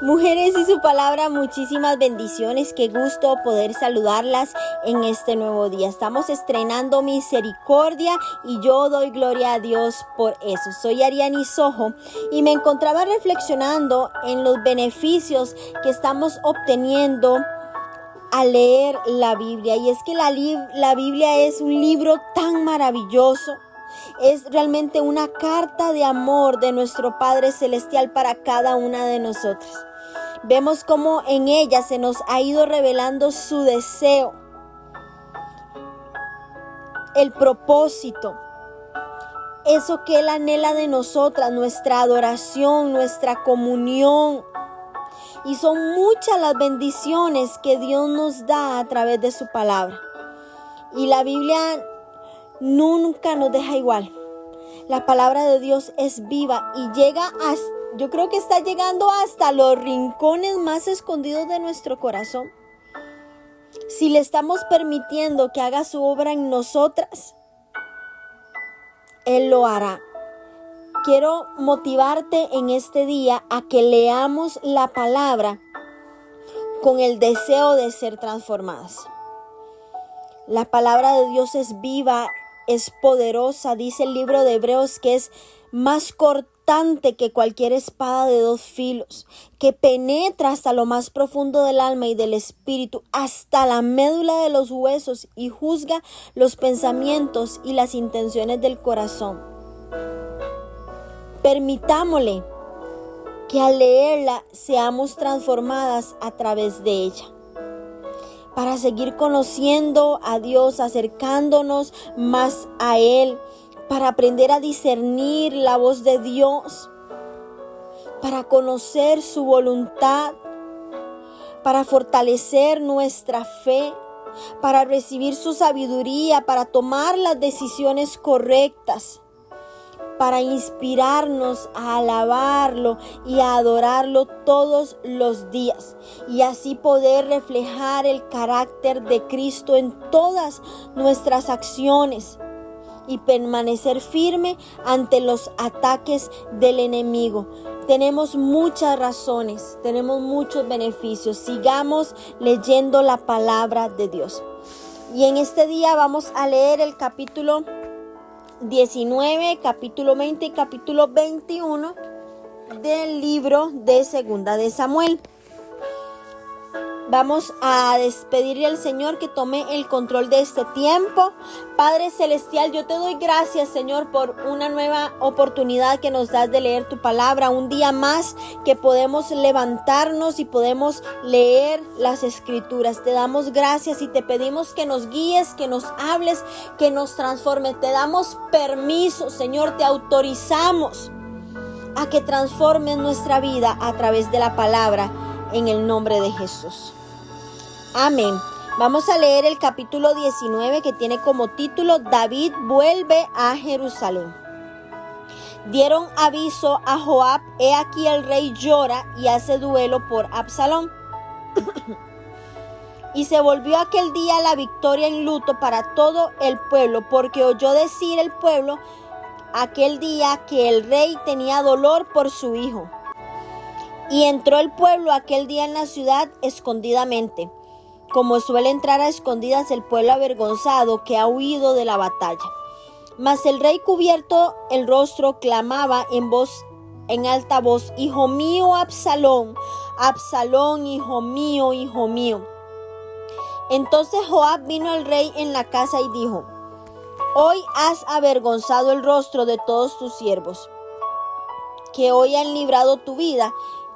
Mujeres y su palabra, muchísimas bendiciones, qué gusto poder saludarlas en este nuevo día. Estamos estrenando misericordia y yo doy gloria a Dios por eso. Soy Ariani Sojo y me encontraba reflexionando en los beneficios que estamos obteniendo al leer la Biblia. Y es que la Biblia es un libro tan maravilloso. Es realmente una carta de amor de nuestro Padre Celestial para cada una de nosotras. Vemos cómo en ella se nos ha ido revelando su deseo, el propósito, eso que Él anhela de nosotras, nuestra adoración, nuestra comunión. Y son muchas las bendiciones que Dios nos da a través de su palabra. Y la Biblia nunca nos deja igual. La palabra de Dios es viva y yo creo que está llegando hasta los rincones más escondidos de nuestro corazón. Si le estamos permitiendo que haga su obra en nosotras, Él lo hará. Quiero motivarte en este día a que leamos la palabra con el deseo de ser transformadas. La palabra de Dios es viva, es poderosa. Dice el libro de Hebreos que es más cortante que cualquier espada de dos filos, que penetra hasta lo más profundo del alma y del espíritu, hasta la médula de los huesos, y juzga los pensamientos y las intenciones del corazón. Permitámosle que al leerla seamos transformadas a través de ella, para seguir conociendo a Dios, acercándonos más a Él, para aprender a discernir la voz de Dios, para conocer su voluntad, para fortalecer nuestra fe, para recibir su sabiduría, para tomar las decisiones correctas, para inspirarnos a alabarlo y a adorarlo todos los días, y así poder reflejar el carácter de Cristo en todas nuestras acciones y permanecer firme ante los ataques del enemigo. Tenemos muchas razones, tenemos muchos beneficios. Sigamos leyendo la palabra de Dios. Y en este día vamos a leer el capítulo 19, capítulo 20 y capítulo 21 del libro de Segunda de Samuel. Vamos a despedirle al Señor que tome el control de este tiempo. Padre Celestial, yo te doy gracias, Señor, por una nueva oportunidad que nos das de leer tu palabra. Un día más que podemos levantarnos y podemos leer las Escrituras. Te damos gracias y te pedimos que nos guíes, que nos hables, que nos transformes. Te damos permiso, Señor, te autorizamos a que transformes nuestra vida a través de la palabra, en el nombre de Jesús. Amén. Vamos a leer el capítulo 19, que tiene como título David vuelve a Jerusalén. Dieron aviso a Joab: he aquí el rey llora y hace duelo por Absalón. Y se volvió aquel día la victoria en luto para todo el pueblo, porque oyó decir el pueblo aquel día que el rey tenía dolor por su hijo. Y entró el pueblo aquel día en la ciudad escondidamente, como suele entrar a escondidas el pueblo avergonzado que ha huido de la batalla. Mas el rey, cubierto el rostro, clamaba en alta voz: hijo mío Absalón, Absalón, hijo mío, hijo mío. Entonces Joab vino al rey en la casa y dijo: hoy has avergonzado el rostro de todos tus siervos, que hoy han librado tu vida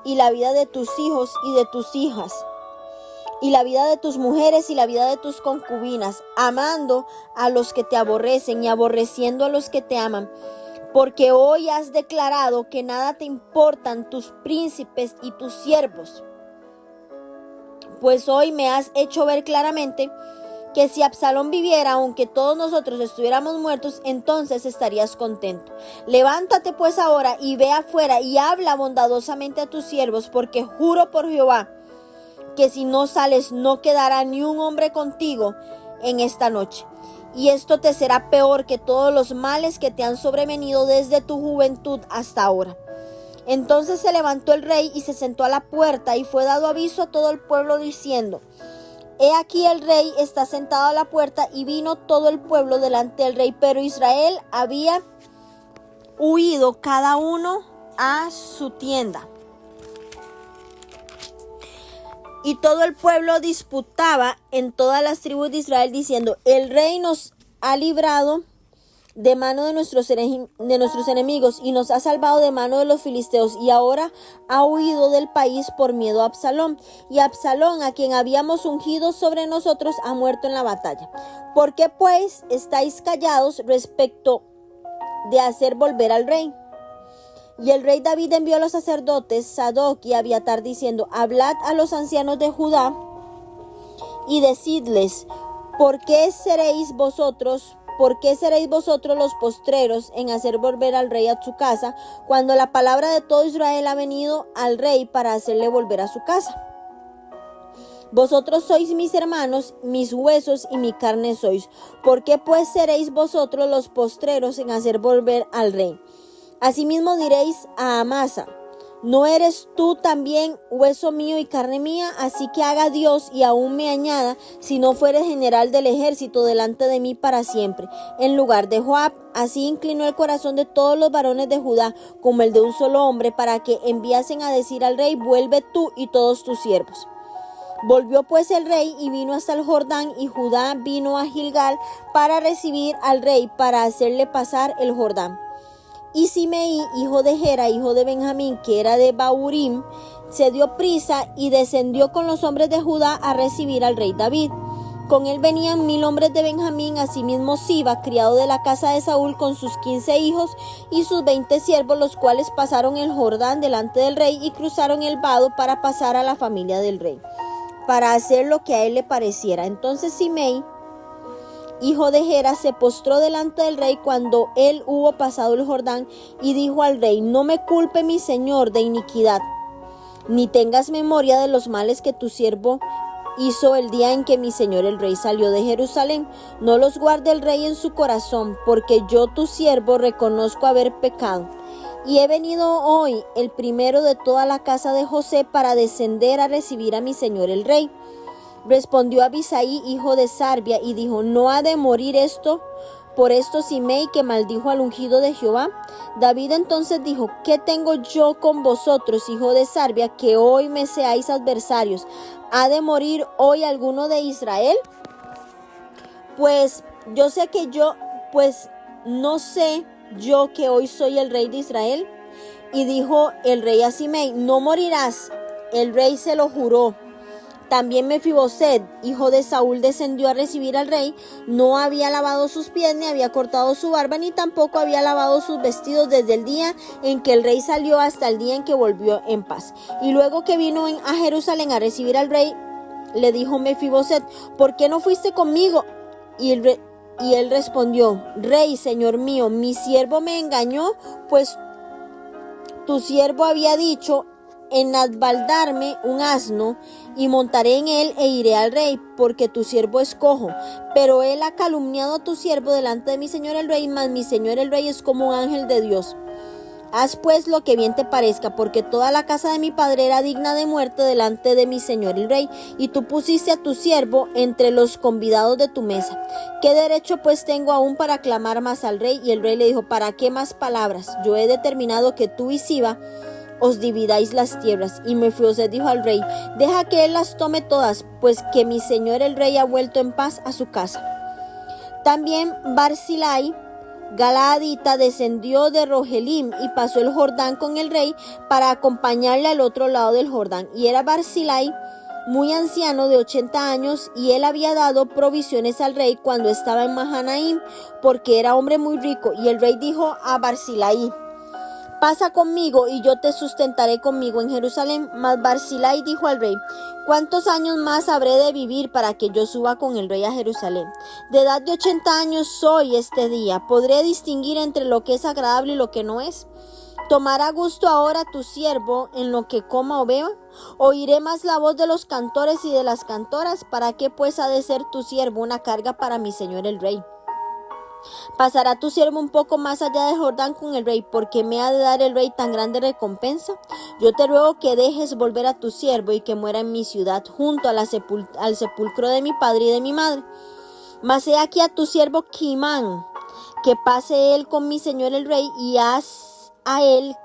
y la vida de tus hijos y de tus hijas, y la vida de tus mujeres y la vida de tus concubinas, amando a los que te aborrecen y aborreciendo a los que te aman. Porque hoy has declarado que nada te importan tus príncipes y tus siervos. Pues hoy me has hecho ver claramente que si Absalón viviera, aunque todos nosotros estuviéramos muertos, entonces estarías contento. Levántate pues ahora y ve afuera y habla bondadosamente a tus siervos, porque juro por Jehová que si no sales no quedará ni un hombre contigo en esta noche. Y esto te será peor que todos los males que te han sobrevenido desde tu juventud hasta ahora. Entonces se levantó el rey y se sentó a la puerta, y fue dado aviso a todo el pueblo diciendo: He aquí el rey está sentado a la puerta. Y vino todo el pueblo delante del rey, pero Israel había huido cada uno a su tienda. Y todo el pueblo disputaba en todas las tribus de Israel, diciendo: El rey nos ha librado de mano de nuestros enemigos, y nos ha salvado de mano de los filisteos, y ahora ha huido del país por miedo a Absalón. Y Absalón, a quien habíamos ungido sobre nosotros, ha muerto en la batalla. ¿Por qué pues estáis callados respecto de hacer volver al rey? Y el rey David envió a los sacerdotes Sadoc y Abiatar, diciendo: Hablad a los ancianos de Judá y decidles: ¿Por qué seréis vosotros los postreros en hacer volver al rey a su casa, cuando la palabra de todo Israel ha venido al rey para hacerle volver a su casa? Vosotros sois mis hermanos, mis huesos y mi carne sois. ¿Por qué pues seréis vosotros los postreros en hacer volver al rey? Asimismo diréis a Amasa: ¿No eres tú también hueso mío y carne mía? Así que haga Dios y aún me añada, si no fueres general del ejército delante de mí para siempre, en lugar de Joab. Así inclinó el corazón de todos los varones de Judá, como el de un solo hombre, para que enviasen a decir al rey: Vuelve tú y todos tus siervos. Volvió pues el rey y vino hasta el Jordán, y Judá vino a Gilgal para recibir al rey, para hacerle pasar el Jordán. Y Simei, hijo de Gera, hijo de Benjamín, que era de Bahurim, se dio prisa y descendió con los hombres de Judá a recibir al rey David. Con él venían 1000 hombres de Benjamín, asimismo Siba, criado de la casa de Saúl, con sus 15 hijos y sus 20 siervos, los cuales pasaron el Jordán delante del rey y cruzaron el vado para pasar a la familia del rey, para hacer lo que a él le pareciera. Entonces Simei, hijo de Gera, se postró delante del rey cuando él hubo pasado el Jordán, y dijo al rey: No me culpe mi señor de iniquidad, ni tengas memoria de los males que tu siervo hizo el día en que mi señor el rey salió de Jerusalén. No los guarde el rey en su corazón, porque yo tu siervo reconozco haber pecado. Y he venido hoy, el primero de toda la casa de José, para descender a recibir a mi señor el rey. Respondió Abisai, hijo de Sarbia, y dijo: ¿No ha de morir por esto Simei, que maldijo al ungido de Jehová? David entonces dijo: ¿Qué tengo yo con vosotros, hijo de Sarbia, que hoy me seáis adversarios? ¿Ha de morir hoy alguno de Israel? Pues no sé yo que hoy soy el rey de Israel. Y dijo el rey a Simei: No morirás. El rey se lo juró. También Mefiboset, hijo de Saúl, descendió a recibir al rey. No había lavado sus pies, ni había cortado su barba, ni tampoco había lavado sus vestidos desde el día en que el rey salió hasta el día en que volvió en paz. Y luego que vino a Jerusalén a recibir al rey, le dijo Mefiboset: ¿Por qué no fuiste conmigo? Y él respondió: Rey, señor mío, mi siervo me engañó, pues tu siervo había dicho: Enalbardarme un asno, y montaré en él e iré al rey, porque tu siervo es cojo. Pero él ha calumniado a tu siervo delante de mi señor el rey, mas mi señor el rey es como un ángel de Dios. Haz pues lo que bien te parezca, porque toda la casa de mi padre era digna de muerte delante de mi señor el rey, y tú pusiste a tu siervo entre los convidados de tu mesa. ¿Qué derecho pues tengo aún para clamar más al rey? Y el rey le dijo: ¿Para qué más palabras? Yo he determinado que tú y Siba os dividáis las tierras. Y Mefiboset dijo al rey: Deja que él las tome todas, pues que mi señor el rey ha vuelto en paz a su casa. También Barzillai, Galaadita, descendió de Rogelim y pasó el Jordán con el rey para acompañarle al otro lado del Jordán. Y era Barzillai muy anciano, de 80 años, y él había dado provisiones al rey cuando estaba en Mahanaim, porque era hombre muy rico. Y el rey dijo a Barzillai: Pasa conmigo y yo te sustentaré conmigo en Jerusalén. Mas Barzillai dijo al rey: ¿Cuántos años más habré de vivir para que yo suba con el rey a Jerusalén? De edad de 80 años soy este día. ¿Podré distinguir entre lo que es agradable y lo que no es? ¿Tomará gusto ahora tu siervo en lo que coma o beba? ¿Oiré más la voz de los cantores y de las cantoras? ¿Para qué pues ha de ser tu siervo una carga para mi señor el rey? ¿Pasará tu siervo un poco más allá de Jordán con el rey? ¿Porque me ha de dar el rey tan grande recompensa? Yo te ruego que dejes volver a tu siervo y que muera en mi ciudad, junto a al sepulcro de mi padre y de mi madre. Mas he aquí a tu siervo Kimán, que pase él con mi señor el rey, y haz a él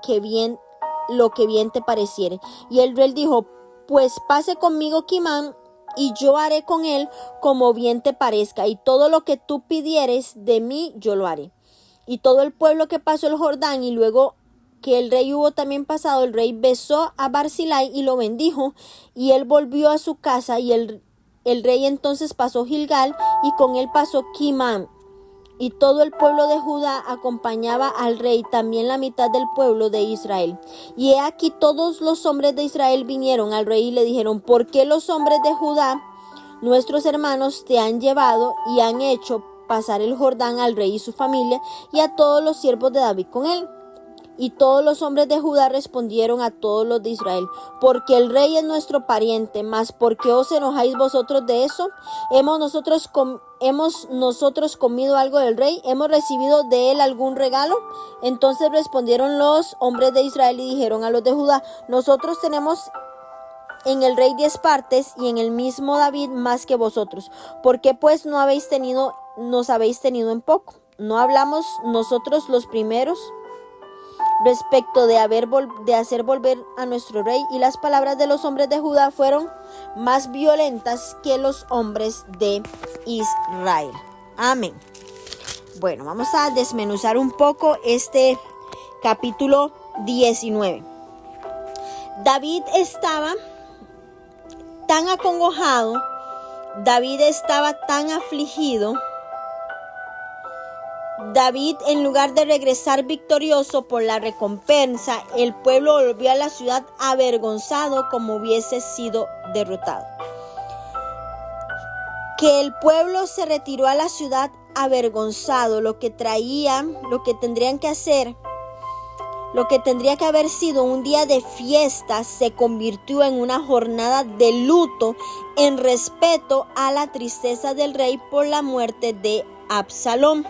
lo que bien te pareciere. Y el rey dijo: pues pase conmigo Kimán, y yo haré con él como bien te parezca, y todo lo que tú pidieres de mí yo lo haré. Y todo el pueblo que pasó el Jordán, y luego que el rey hubo también pasado, el rey besó a Barzillai y lo bendijo, y él volvió a su casa, y el rey entonces pasó Gilgal, y con él pasó Kimán. Y todo el pueblo de Judá acompañaba al rey, también la mitad del pueblo de Israel. Y he aquí todos los hombres de Israel vinieron al rey y le dijeron: ¿por qué los hombres de Judá, nuestros hermanos, te han llevado y han hecho pasar el Jordán al rey y su familia, y a todos los siervos de David con él? Y todos los hombres de Judá respondieron a todos los de Israel: porque el rey es nuestro pariente. Mas ¿por qué os enojáis vosotros de eso? ¿Hemos nosotros comido algo del rey? ¿Hemos recibido de él algún regalo? Entonces respondieron los hombres de Israel y dijeron a los de Judá: nosotros tenemos en el rey 10 partes, y en el mismo David más que vosotros. ¿Por qué pues nos habéis tenido en poco? ¿No hablamos nosotros los primeros respecto de hacer volver a nuestro rey? Y las palabras de los hombres de Judá fueron más violentas que los hombres de Israel. Amén. Bueno, vamos a desmenuzar un poco este capítulo 19. David estaba tan acongojado, David estaba tan afligido. David, en lugar de regresar victorioso por la recompensa, el pueblo volvió a la ciudad avergonzado, como hubiese sido derrotado. Que el pueblo se retiró a la ciudad avergonzado, lo que tendría que haber sido un día de fiesta, se convirtió en una jornada de luto en respeto a la tristeza del rey por la muerte de Absalón.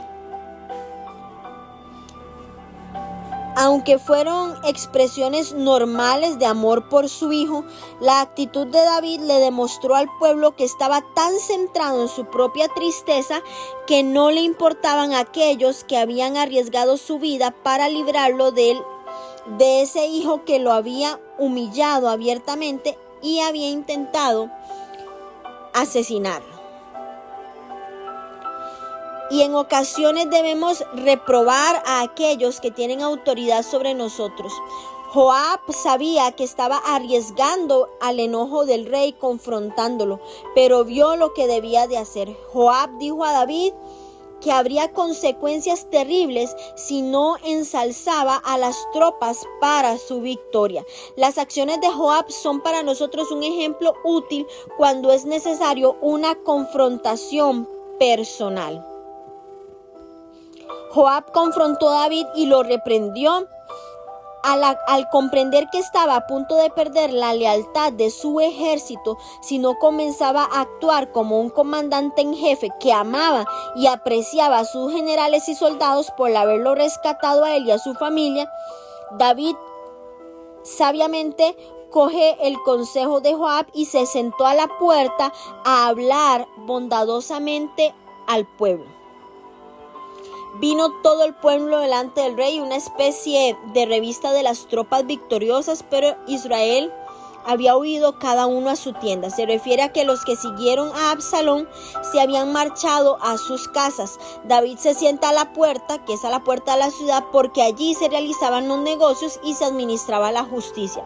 Aunque fueron expresiones normales de amor por su hijo, la actitud de David le demostró al pueblo que estaba tan centrado en su propia tristeza que no le importaban aquellos que habían arriesgado su vida para librarlo de ese hijo que lo había humillado abiertamente y había intentado asesinarlo. Y en ocasiones debemos reprobar a aquellos que tienen autoridad sobre nosotros. Joab sabía que estaba arriesgando al enojo del rey confrontándolo, pero vio lo que debía de hacer. Joab dijo a David que habría consecuencias terribles si no ensalzaba a las tropas para su victoria. Las acciones de Joab son para nosotros un ejemplo útil cuando es necesario una confrontación personal. Joab confrontó a David y lo reprendió. Al comprender que estaba a punto de perder la lealtad de su ejército si no comenzaba a actuar como un comandante en jefe que amaba y apreciaba a sus generales y soldados por haberlo rescatado a él y a su familia, David sabiamente coge el consejo de Joab y se sentó a la puerta a hablar bondadosamente al pueblo. Vino todo el pueblo delante del rey, una especie de revista de las tropas victoriosas, pero Israel había huido cada uno a su tienda. Se refiere a que los que siguieron a Absalón se habían marchado a sus casas. David se sienta a la puerta, que es a la puerta de la ciudad, porque allí se realizaban los negocios y se administraba la justicia.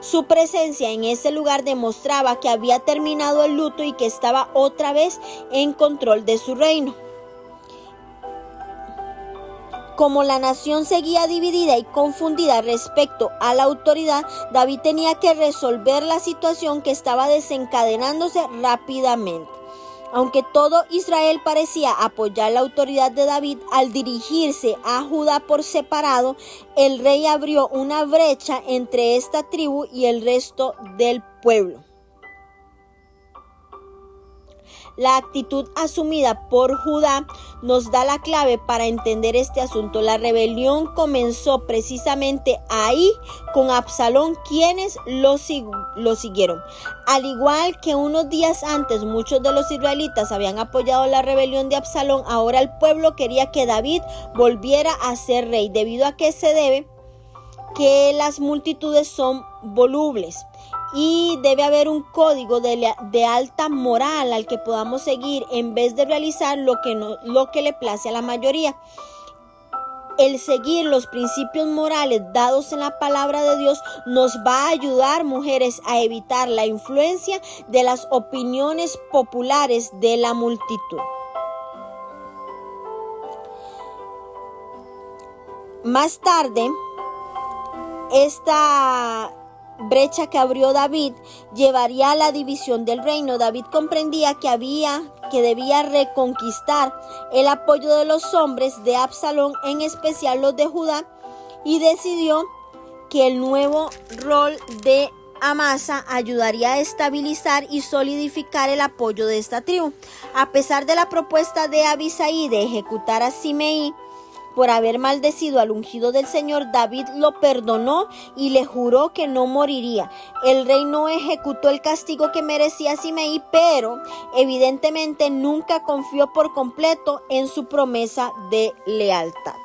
Su presencia en ese lugar demostraba que había terminado el luto y que estaba otra vez en control de su reino. Como la nación seguía dividida y confundida respecto a la autoridad, David tenía que resolver la situación que estaba desencadenándose rápidamente. Aunque todo Israel parecía apoyar la autoridad de David, al dirigirse a Judá por separado, el rey abrió una brecha entre esta tribu y el resto del pueblo. La actitud asumida por Judá nos da la clave para entender este asunto. La rebelión comenzó precisamente ahí con Absalón, quienes lo siguieron. Al igual que unos días antes muchos de los israelitas habían apoyado la rebelión de Absalón, ahora el pueblo quería que David volviera a ser rey. ¿Debido a qué se debe? Que las multitudes son volubles y debe haber un código de alta moral al que podamos seguir en vez de realizar lo que le place a la mayoría. El seguir los principios morales dados en la palabra de Dios nos va a ayudar, mujeres, a evitar la influencia de las opiniones populares de la multitud. Más tarde, esta brecha que abrió David llevaría a la división del reino. David comprendía que debía reconquistar el apoyo de los hombres de Absalón, en especial los de Judá, y decidió que el nuevo rol de Amasa ayudaría a estabilizar y solidificar el apoyo de esta tribu. A pesar de la propuesta de Abisai de ejecutar a Simei por haber maldecido al ungido del Señor, David lo perdonó y le juró que no moriría. El rey no ejecutó el castigo que merecía Simei, pero evidentemente nunca confió por completo en su promesa de lealtad.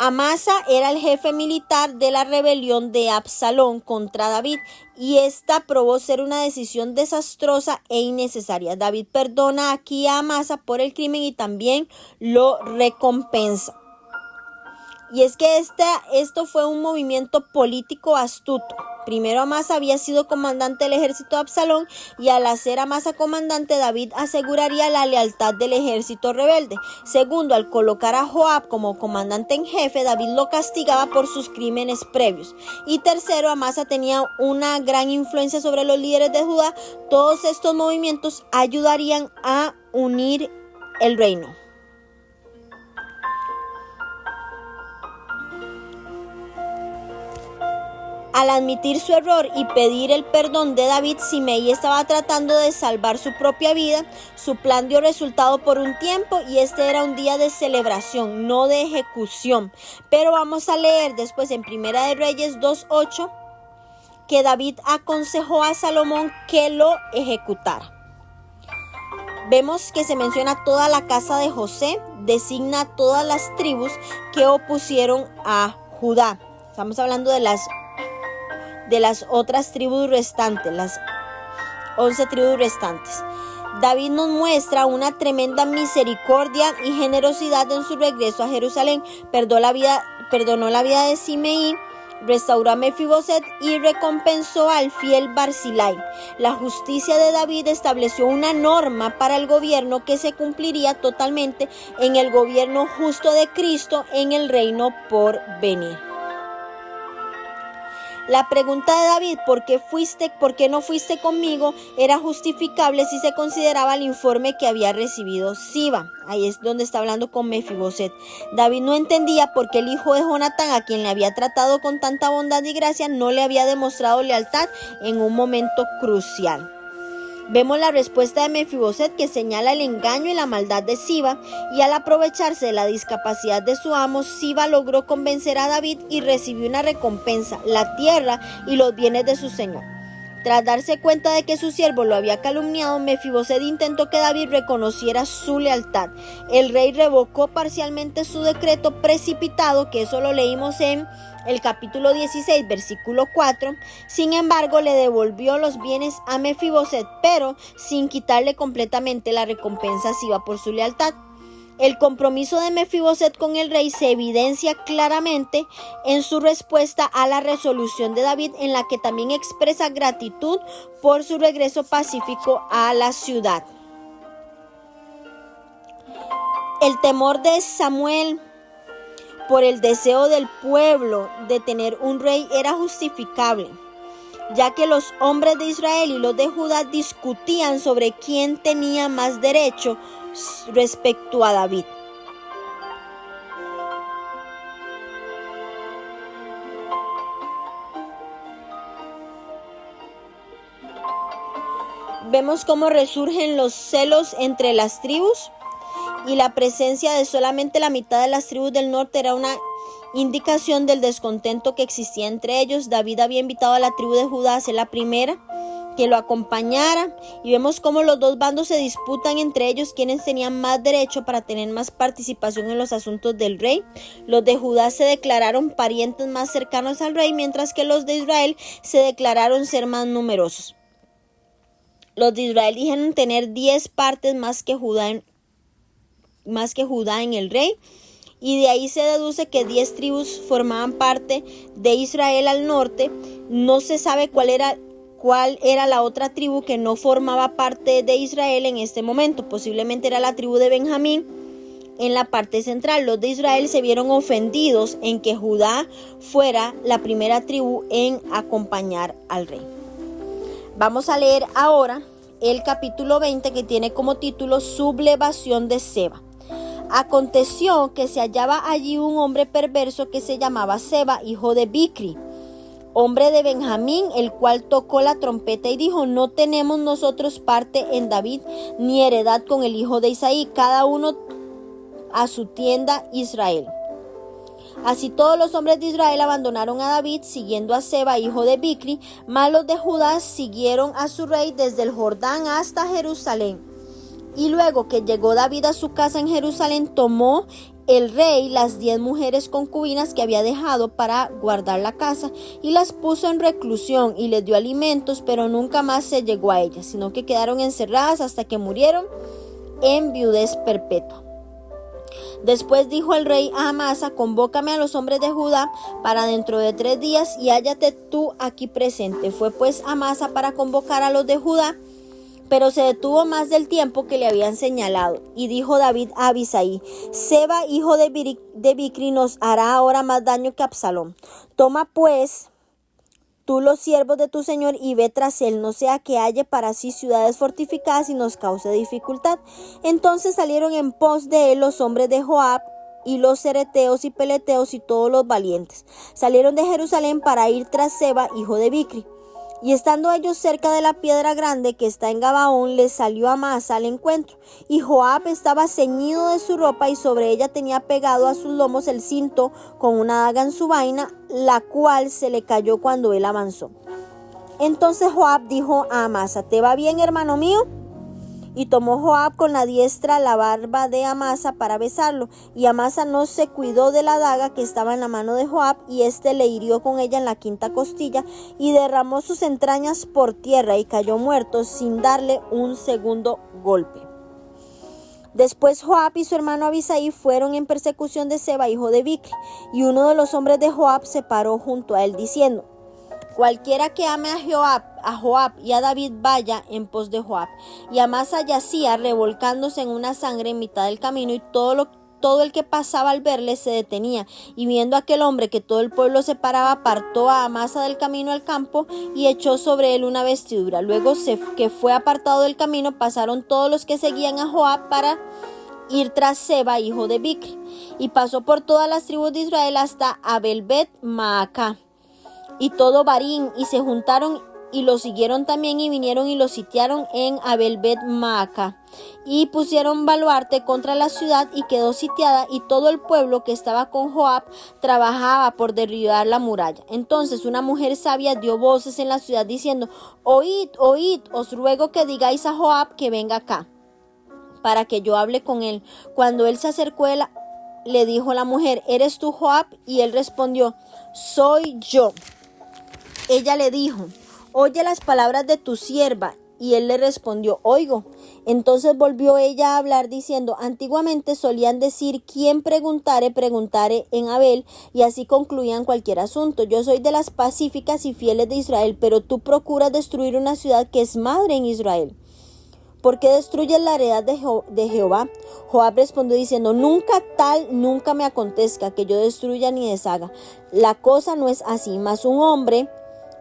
Amasa era el jefe militar de la rebelión de Absalón contra David, y esta probó ser una decisión desastrosa e innecesaria. David perdona aquí a Amasa por el crimen y también lo recompensa. Y es que esto fue un movimiento político astuto. Primero, Amasa había sido comandante del ejército de Absalón, y al hacer Amasa comandante, David aseguraría la lealtad del ejército rebelde. Segundo, al colocar a Joab como comandante en jefe, David lo castigaba por sus crímenes previos. Y tercero, Amasa tenía una gran influencia sobre los líderes de Judá. Todos estos movimientos ayudarían a unir el reino. Al admitir su error y pedir el perdón de David, Simei estaba tratando de salvar su propia vida. Su plan dio resultado por un tiempo, y este era un día de celebración, no de ejecución. Pero vamos a leer después en Primera de Reyes 2:8 que David aconsejó a Salomón que lo ejecutara. Vemos que se menciona toda la casa de José, designa todas las tribus que opusieron a Judá. Estamos hablando de las otras tribus restantes, las 11 tribus restantes. David nos muestra una tremenda misericordia y generosidad en su regreso a Jerusalén. Perdonó la vida de Simei, restauró a Mefiboset y recompensó al fiel Barzillai. La justicia de David estableció una norma para el gobierno que se cumpliría totalmente en el gobierno justo de Cristo en el reino por venir. La pregunta de David, ¿por qué no fuiste conmigo?, era justificable si se consideraba el informe que había recibido Siba. Ahí es donde está hablando con Mefiboset. David no entendía por qué el hijo de Jonatán, a quien le había tratado con tanta bondad y gracia, no le había demostrado lealtad en un momento crucial. Vemos la respuesta de Mefiboset, que señala el engaño y la maldad de Siba, y al aprovecharse de la discapacidad de su amo, Siba logró convencer a David y recibió una recompensa, la tierra y los bienes de su señor. Tras darse cuenta de que su siervo lo había calumniado, Mefiboset intentó que David reconociera su lealtad. El rey revocó parcialmente su decreto precipitado, que eso lo leímos en el capítulo 16, versículo 4. Sin embargo, le devolvió los bienes a Mefiboset, pero sin quitarle completamente la recompensa a Siba por su lealtad. El compromiso de Mefiboset con el rey se evidencia claramente en su respuesta a la resolución de David, en la que también expresa gratitud por su regreso pacífico a la ciudad. El temor de Samuel por el deseo del pueblo de tener un rey era justificable, ya que los hombres de Israel y los de Judá discutían sobre quién tenía más derecho respecto a David. vemos cómo resurgen los celos entre las tribus, y la presencia de solamente la mitad de las tribus del norte era una indicación del descontento que existía entre ellos. David había invitado a la tribu de Judá a ser la primera que lo acompañara, y vemos cómo los dos bandos se disputan entre ellos quienes tenían más derecho para tener más participación en los asuntos del rey. Los de Judá se declararon parientes más cercanos al rey, mientras que los de Israel se declararon ser más numerosos. Los de Israel dijeron tener 10 partes más que Judá en el rey, y de ahí se deduce que 10 tribus formaban parte de Israel al norte. No se sabe cuál era la otra tribu que no formaba parte de Israel en este momento. Posiblemente era la tribu de Benjamín en la parte central. Los de Israel se vieron ofendidos en que Judá fuera la primera tribu en acompañar al rey. Vamos a leer ahora el capítulo 20, que tiene como título Sublevación de Seba. Aconteció que se hallaba allí un hombre perverso que se llamaba Seba, hijo de Bicri, hombre de Benjamín, el cual tocó la trompeta y dijo: no tenemos nosotros parte en David, ni heredad con el hijo de Isaí, cada uno a su tienda Israel. Así todos los hombres de Israel abandonaron a David, siguiendo a Seba, hijo de Bicri, mas los de Judá siguieron a su rey desde el Jordán hasta Jerusalén. Y luego que llegó David a su casa en Jerusalén, tomó el rey las 10 mujeres concubinas que había dejado para guardar la casa, y las puso en reclusión y les dio alimentos, pero nunca más se llegó a ellas, sino que quedaron encerradas hasta que murieron en viudez perpetua. Después dijo el rey a Amasa: convócame a los hombres de Judá para dentro de 3 días y hállate tú aquí presente. Fue pues Amasa para convocar a los de Judá, pero se detuvo más del tiempo que le habían señalado. Y dijo David a Abisai: Seba, hijo de Bicri, nos hará ahora más daño que Absalón. Toma pues tú los siervos de tu señor y ve tras él, no sea que halle para sí ciudades fortificadas y nos cause dificultad. Entonces salieron en pos de él los hombres de Joab y los cereteos y peleteos y todos los valientes. Salieron de Jerusalén para ir tras Seba, hijo de Bicri. Y estando ellos cerca de la piedra grande que está en Gabaón, les salió Amasa al encuentro. Y Joab estaba ceñido de su ropa, y sobre ella tenía pegado a sus lomos el cinto con una daga en su vaina, la cual se le cayó cuando él avanzó. Entonces Joab dijo a Amasa: ¿te va bien, hermano mío? Y tomó Joab con la diestra la barba de Amasa para besarlo, y Amasa no se cuidó de la daga que estaba en la mano de Joab, y éste le hirió con ella en la 5ª costilla, y derramó sus entrañas por tierra, y cayó muerto sin darle un segundo golpe. Después Joab y su hermano Abisai fueron en persecución de Seba, hijo de Bicri, y uno de los hombres de Joab se paró junto a él diciendo: cualquiera que ame a Joab y a David vaya en pos de Joab. Y Amasa yacía revolcándose en una sangre en mitad del camino, y todo el que pasaba al verle se detenía. Y viendo aquel hombre que todo el pueblo se paraba, apartó a Amasa del camino al campo y echó sobre él una vestidura. Luego que fue apartado del camino, pasaron todos los que seguían a Joab para ir tras Seba, hijo de Bicri, y pasó por todas las tribus de Israel hasta Abel-Bet Maacá y todo Barín, y se juntaron y lo siguieron también, y vinieron y lo sitiaron en Abel-Bet Maacá, y pusieron baluarte contra la ciudad, y quedó sitiada, y todo el pueblo que estaba con Joab trabajaba por derribar la muralla. Entonces una mujer sabia dio voces en la ciudad diciendo: oíd, oíd, os ruego que digáis a Joab que venga acá, para que yo hable con él. Cuando él se acercó, le dijo la mujer: ¿eres tú Joab? Y él respondió: soy yo. Ella le dijo: oye las palabras de tu sierva. Y él le respondió: oigo. Entonces volvió ella a hablar diciendo: antiguamente solían decir: quien preguntare en Abel, y así concluían cualquier asunto. Yo soy de las pacíficas y fieles de Israel, pero tú procuras destruir una ciudad que es madre en Israel. ¿Por qué destruyes la heredad de Jehová? Joab respondió diciendo: nunca me acontezca que yo destruya ni deshaga. La cosa no es así, mas un hombre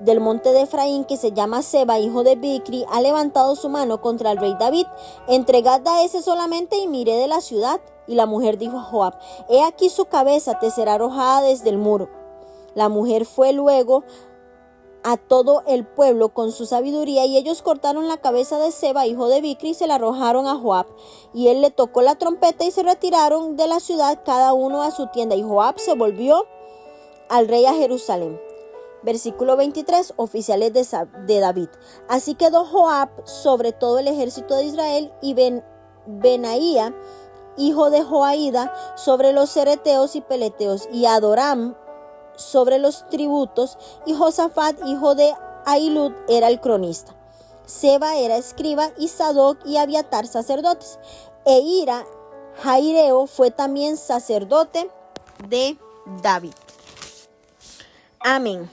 del monte de Efraín que se llama Seba, hijo de Bicri, ha levantado su mano contra el rey David. Entregad a ese solamente y miré de la ciudad. Y la mujer dijo a Joab: he aquí su cabeza te será arrojada desde el muro. La mujer fue luego a todo el pueblo con su sabiduría, y ellos cortaron la cabeza de Seba, hijo de Bicri, y se la arrojaron a Joab. Y él le tocó la trompeta y se retiraron de la ciudad, cada uno a su tienda. Y Joab se volvió al rey a Jerusalén. Versículo 23, oficiales de David. Así quedó Joab sobre todo el ejército de Israel, y Benaía, hijo de Joaída, sobre los cereteos y peleteos, y Adoram sobre los tributos, y Josafat, hijo de Ahilud, era el cronista. Seba era escriba, y Sadoc y Abiatar sacerdotes. E Ira, Jaireo, fue también sacerdote de David. Amén.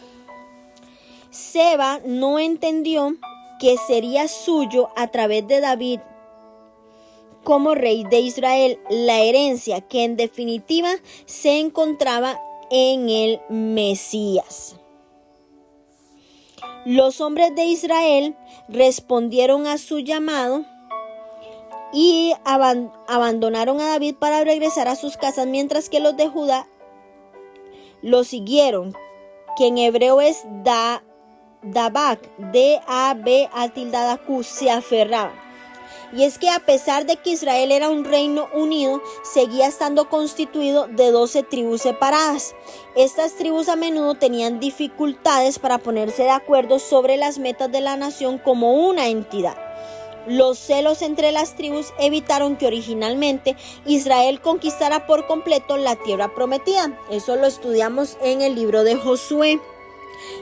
Seba no entendió que sería suyo a través de David como rey de Israel la herencia que en definitiva se encontraba en el Mesías. Los hombres de Israel respondieron a su llamado y abandonaron a David para regresar a sus casas, mientras que los de Judá lo siguieron, que en hebreo es Dabak, D-A-B-A-Q, se aferraban. Y es que a pesar de que Israel era un reino unido, seguía estando constituido de 12 tribus separadas. Estas tribus a menudo tenían dificultades para ponerse de acuerdo sobre las metas de la nación como una entidad. Los celos entre las tribus evitaron que originalmente Israel conquistara por completo la tierra prometida. Eso lo estudiamos en el libro de Josué.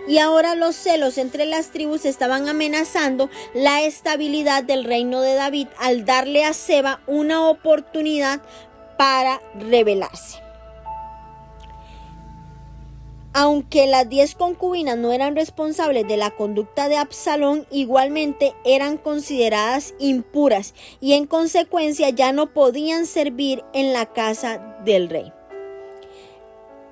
Y ahora los celos entre las tribus estaban amenazando la estabilidad del reino de David al darle a Seba una oportunidad para rebelarse. Aunque las 10 concubinas no eran responsables de la conducta de Absalón, igualmente eran consideradas impuras y en consecuencia ya no podían servir en la casa del rey.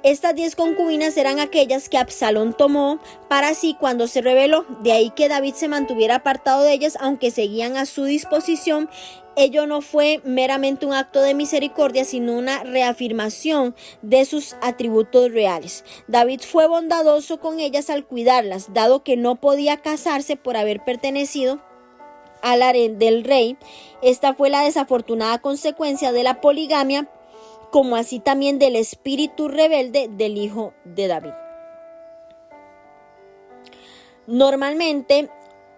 Estas 10 concubinas eran aquellas que Absalón tomó para sí cuando se rebeló. De ahí que David se mantuviera apartado de ellas, aunque seguían a su disposición. Ello no fue meramente un acto de misericordia, sino una reafirmación de sus atributos reales. David fue bondadoso con ellas al cuidarlas, dado que no podía casarse por haber pertenecido al harén del rey. Esta fue la desafortunada consecuencia de la poligamia, como así también del espíritu rebelde del hijo de David. Normalmente,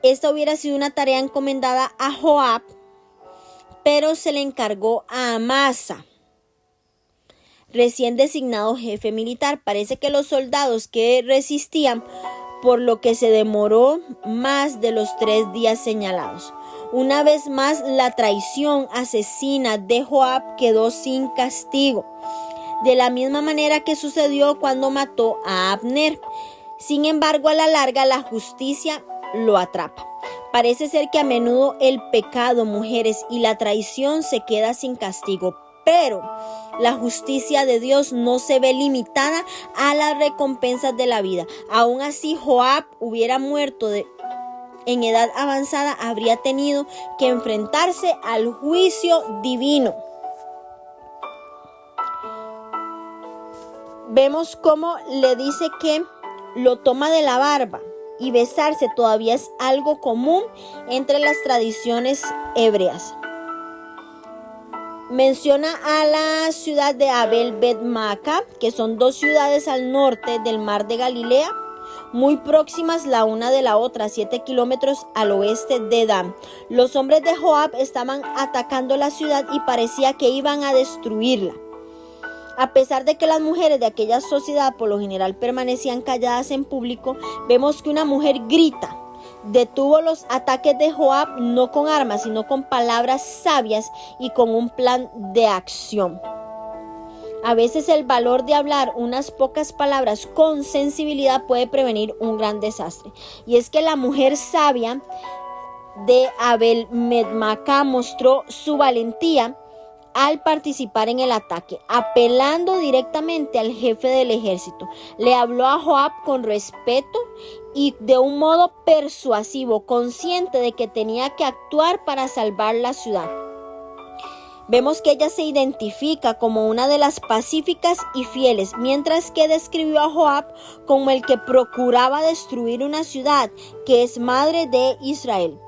esta hubiera sido una tarea encomendada a Joab, pero se le encargó a Amasa, recién designado jefe militar. Parece que los soldados que resistían, por lo que se demoró más de los 3 días señalados. Una vez más, la traición asesina de Joab quedó sin castigo, de la misma manera que sucedió cuando mató a Abner. Sin embargo, a la larga, la justicia lo atrapa. Parece ser que a menudo el pecado, mujeres, y la traición se queda sin castigo, pero la justicia de Dios no se ve limitada a las recompensas de la vida. Aún así, Joab hubiera muerto en edad avanzada, habría tenido que enfrentarse al juicio divino. Vemos cómo le dice que lo toma de la barba, y besarse todavía es algo común entre las tradiciones hebreas. Menciona a la ciudad de Abel Bet-Maca, que son 2 ciudades al norte del mar de Galilea, muy próximas la una de la otra, 7 kilómetros al oeste de Dan. Los hombres de Joab estaban atacando la ciudad y parecía que iban a destruirla. A pesar de que las mujeres de aquella sociedad por lo general permanecían calladas en público, vemos que una mujer grita. Detuvo los ataques de Joab no con armas, sino con palabras sabias y con un plan de acción. A veces el valor de hablar unas pocas palabras con sensibilidad puede prevenir un gran desastre. Y es que la mujer sabia de Abel Bet-Maca mostró su valentía al participar en el ataque, apelando directamente al jefe del ejército. Le habló a Joab con respeto y de un modo persuasivo, consciente de que tenía que actuar para salvar la ciudad. Vemos que ella se identifica como una de las pacíficas y fieles, mientras que describió a Joab como el que procuraba destruir una ciudad que es madre de Israel.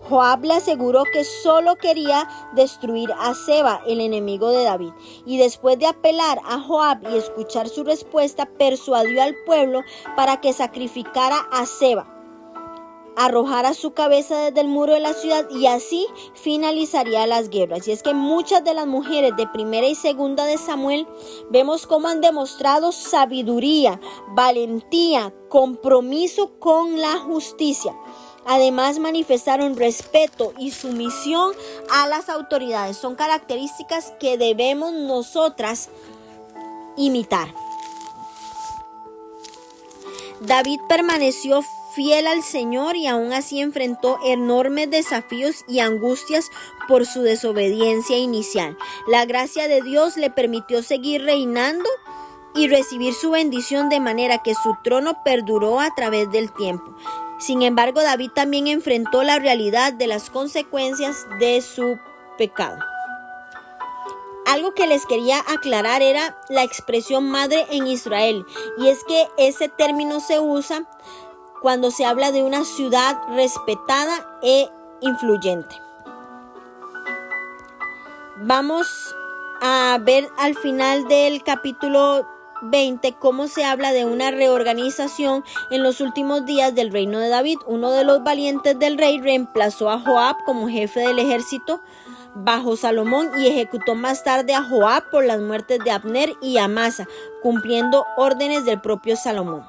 Joab le aseguró que solo quería destruir a Seba, el enemigo de David, y después de apelar a Joab y escuchar su respuesta, persuadió al pueblo para que sacrificara a Seba, arrojara su cabeza desde el muro de la ciudad y así finalizaría las guerras. Y es que muchas de las mujeres de primera y segunda de Samuel vemos cómo han demostrado sabiduría, valentía, compromiso con la justicia. Además, manifestaron respeto y sumisión a las autoridades. Son características que debemos nosotras imitar. David permaneció fiel al Señor y aún así enfrentó enormes desafíos y angustias por su desobediencia inicial. La gracia de Dios le permitió seguir reinando y recibir su bendición, de manera que su trono perduró a través del tiempo. Sin embargo, David también enfrentó la realidad de las consecuencias de su pecado. Algo que les quería aclarar era la expresión madre en Israel, y es que ese término se usa cuando se habla de una ciudad respetada e influyente. Vamos a ver al final del capítulo 20 cómo se habla de una reorganización en los últimos días del reino de David. Uno de los valientes del rey reemplazó a Joab como jefe del ejército bajo Salomón y ejecutó más tarde a Joab por las muertes de Abner y Amasa, cumpliendo órdenes del propio Salomón.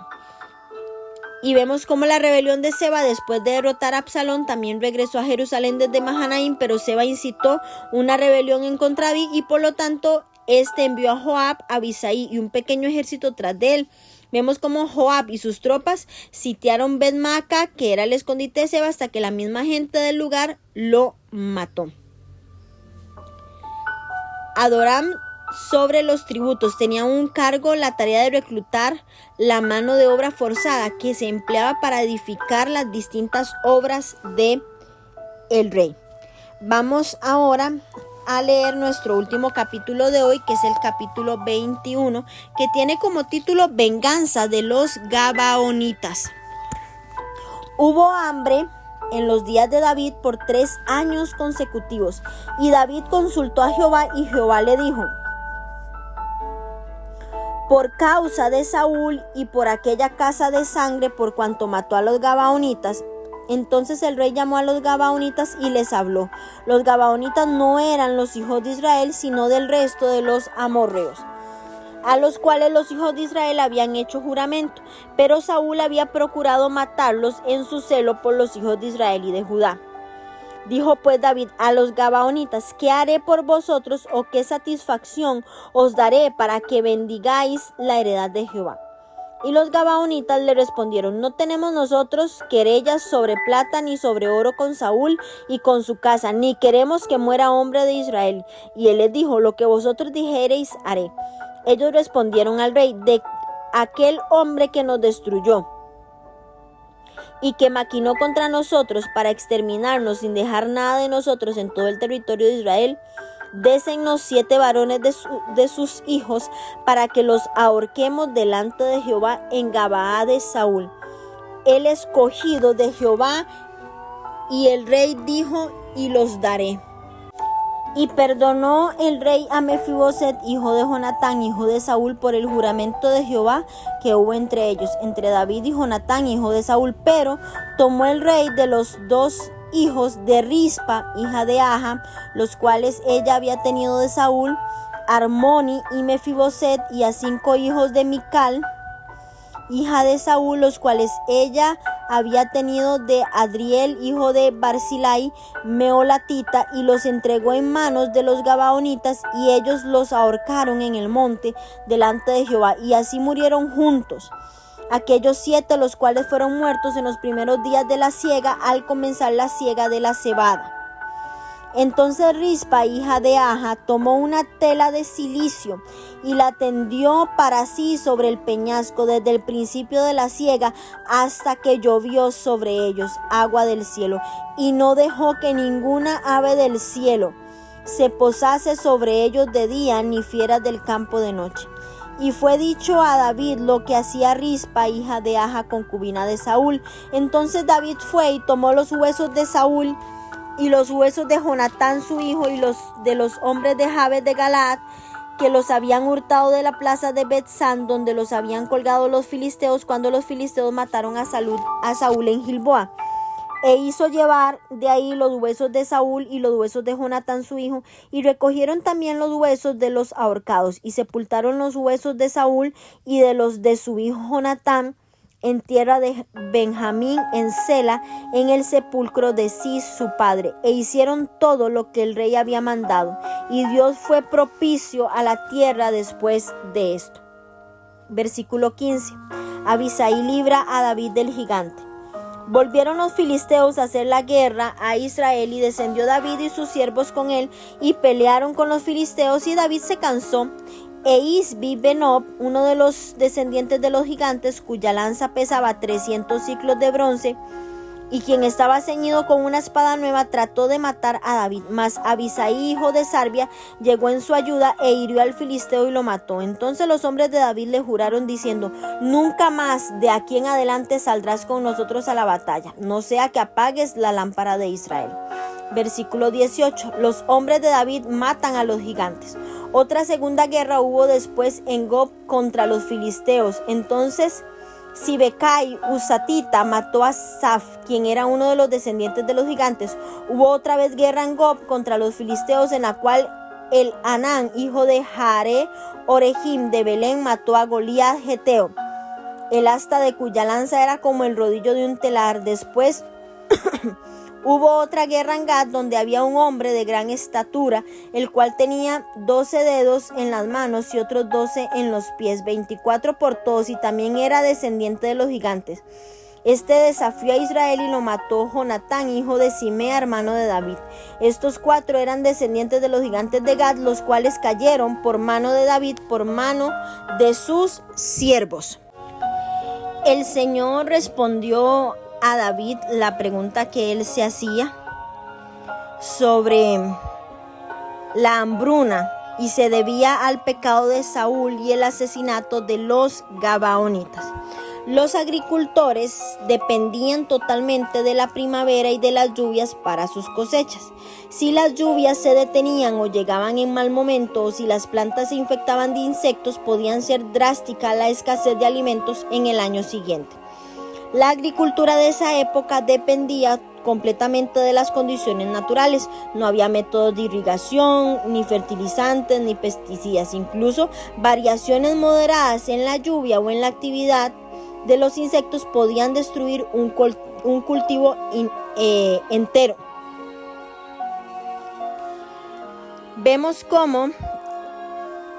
Y vemos cómo la rebelión de Seba, después de derrotar a Absalón, también regresó a Jerusalén desde Mahanaim, pero Seba incitó una rebelión en contra de David y por lo tanto este envió a Joab, a Abisai y un pequeño ejército tras de él. Vemos cómo Joab y sus tropas sitiaron Bet-Maaca, que era el escondite de Seba, hasta que la misma gente del lugar lo mató. Adoram sobre los tributos tenía un cargo, la tarea de reclutar la mano de obra forzada que se empleaba para edificar las distintas obras de el rey. Vamos ahora a leer nuestro último capítulo de hoy, que es el capítulo 21, que tiene como título Venganza de los Gabaonitas. Hubo hambre en los días de David por 3 años consecutivos, y David consultó a Jehová y Jehová le dijo: por causa de Saúl y por aquella casa de sangre, por cuanto mató a los Gabaonitas. Entonces el rey llamó a los Gabaonitas y les habló. Los Gabaonitas no eran los hijos de Israel, sino del resto de los amorreos, a los cuales los hijos de Israel habían hecho juramento, pero Saúl había procurado matarlos en su celo por los hijos de Israel y de Judá. Dijo pues David a los Gabaonitas: ¿qué haré por vosotros o qué satisfacción os daré para que bendigáis la heredad de Jehová? Y los Gabaonitas le respondieron: no tenemos nosotros querellas sobre plata ni sobre oro con Saúl y con su casa, ni queremos que muera hombre de Israel. Y él les dijo: lo que vosotros dijereis haré. Ellos respondieron al rey: de aquel hombre que nos destruyó y que maquinó contra nosotros para exterminarnos sin dejar nada de nosotros en todo el territorio de Israel, désennos 7 varones de sus hijos para que los ahorquemos delante de Jehová en Gabaa de Saúl, el escogido de Jehová. Y el rey dijo: y los daré. Y perdonó el rey a Mefiboset, hijo de Jonatán, hijo de Saúl, por el juramento de Jehová que hubo entre ellos, entre David y Jonatán, hijo de Saúl. Pero tomó el rey de los 2 hijos de Rispa, hija de Aja, los cuales ella había tenido de Saúl, Armoni y Mefiboset, y a 5 hijos de Mical, hija de Saúl, los cuales ella había tenido de Adriel, hijo de Barzilai, meolatita, y los entregó en manos de los Gabaonitas, y ellos los ahorcaron en el monte delante de Jehová, y así murieron juntos aquellos 7, los cuales fueron muertos en los primeros días de la siega, al comenzar la siega de la cebada. Entonces Rispa, hija de Aja, tomó una tela de cilicio y la tendió para sí sobre el peñasco desde el principio de la siega hasta que llovió sobre ellos agua del cielo, y no dejó que ninguna ave del cielo se posase sobre ellos de día, ni fieras del campo de noche. Y fue dicho a David lo que hacía Rispa, hija de Aja, concubina de Saúl. Entonces David fue y tomó los huesos de Saúl y los huesos de Jonatán su hijo y los de los hombres de Jabes de Galaad, que los habían hurtado de la plaza de Bet-San, donde los habían colgado los filisteos cuando los filisteos mataron a Saúl en Gilboa. E hizo llevar de ahí los huesos de Saúl y los huesos de Jonatán su hijo, y recogieron también los huesos de los ahorcados, y sepultaron los huesos de Saúl y de los de su hijo Jonatán en tierra de Benjamín en Sela, en el sepulcro de Cis su padre, e hicieron todo lo que el rey había mandado, y Dios fue propicio a la tierra después de esto. Versículo 15. Abisai libra a David del gigante. Volvieron los filisteos a hacer la guerra a Israel, y descendió David y sus siervos con él, y pelearon con los filisteos, y David se cansó. E Isbi Benob, uno de los descendientes de los gigantes, cuya lanza pesaba 300 siclos de bronce, y quien estaba ceñido con una espada nueva, trató de matar a David. Mas Abisai, hijo de Sarbia, llegó en su ayuda e hirió al filisteo y lo mató. Entonces los hombres de David le juraron diciendo: nunca más de aquí en adelante saldrás con nosotros a la batalla, no sea que apagues la lámpara de Israel. Versículo 18. Los hombres de David matan a los gigantes. Otra segunda guerra hubo después en Gob contra los filisteos. Entonces Sibecai Husatita mató a Saf, quien era uno de los descendientes de los gigantes. Hubo otra vez guerra en Gob contra los filisteos, en la cual el Anán, hijo de Jare Orejim de Belén, mató a Goliat Geteo, el asta de cuya lanza era como el rodillo de un telar. Después hubo otra guerra en Gad, donde había un hombre de gran estatura, el cual tenía 12 dedos en las manos y otros 12 en los pies, 24 por todos, y también era descendiente de los gigantes. Este desafió a Israel y lo mató Jonatán, hijo de Simea, hermano de David. Estos 4 eran descendientes de los gigantes de Gad, los cuales cayeron por mano de David, por mano de sus siervos. El Señor respondió a David la pregunta que él se hacía sobre la hambruna, y se debía al pecado de Saúl y el asesinato de los gabaonitas. Los agricultores dependían totalmente de la primavera y de las lluvias para sus cosechas. Si las lluvias se detenían o llegaban en mal momento, o si las plantas se infectaban de insectos, podían ser drástica la escasez de alimentos en el año siguiente. La agricultura de esa época dependía completamente de las condiciones naturales. No había métodos de irrigación, ni fertilizantes, ni pesticidas. Incluso variaciones moderadas en la lluvia o en la actividad de los insectos podían destruir un cultivo entero. Vemos cómo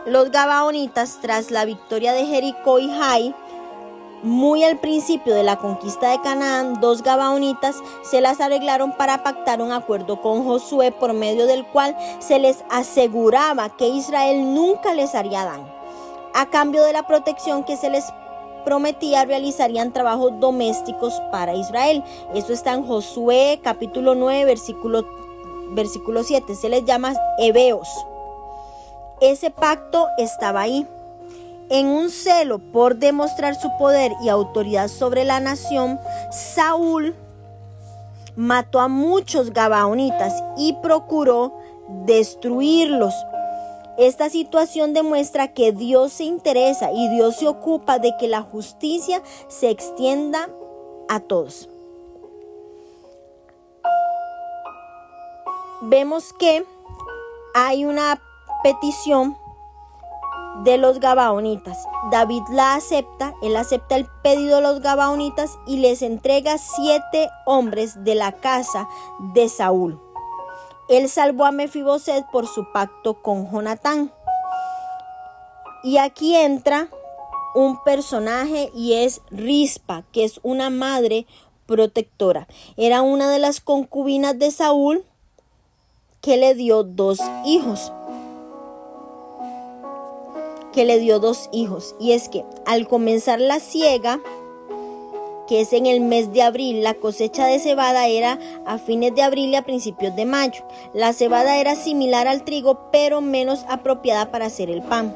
los gabaonitas, tras la victoria de Jericó y Jai, muy al principio de la conquista de Canaán, 2 gabaonitas se las arreglaron para pactar un acuerdo con Josué, por medio del cual se les aseguraba que Israel nunca les haría daño. A cambio de la protección que se les prometía, realizarían trabajos domésticos para Israel. Eso está en Josué capítulo 9, versículo 7. Se les llama heveos. Ese pacto estaba ahí. En un celo por demostrar su poder y autoridad sobre la nación, Saúl mató a muchos gabaonitas y procuró destruirlos. Esta situación demuestra que Dios se interesa y Dios se ocupa de que la justicia se extienda a todos. Vemos que hay una petición de los gabaonitas. David la acepta, él acepta el pedido de los gabaonitas y les entrega 7 hombres de la casa de Saúl. Él salvó a Mefiboset por su pacto con Jonatán. Y aquí entra un personaje, y es Rispa, que es una madre protectora. Era una de las concubinas de Saúl, que le dio 2 hijos. Y es que al comenzar la siega, que es en el mes de abril. La cosecha de cebada era a fines de abril y a principios de mayo. La cebada era similar al trigo, pero menos apropiada para hacer el pan.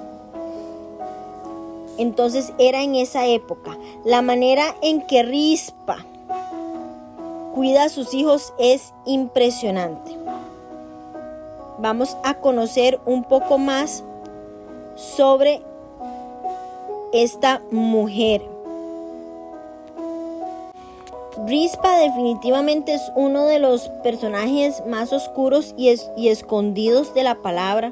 Entonces era en esa época. La manera en que Rispa cuida a sus hijos es impresionante. Vamos a conocer un poco más sobre esta mujer. Rispa definitivamente es uno de los personajes más oscuros y escondidos de la palabra,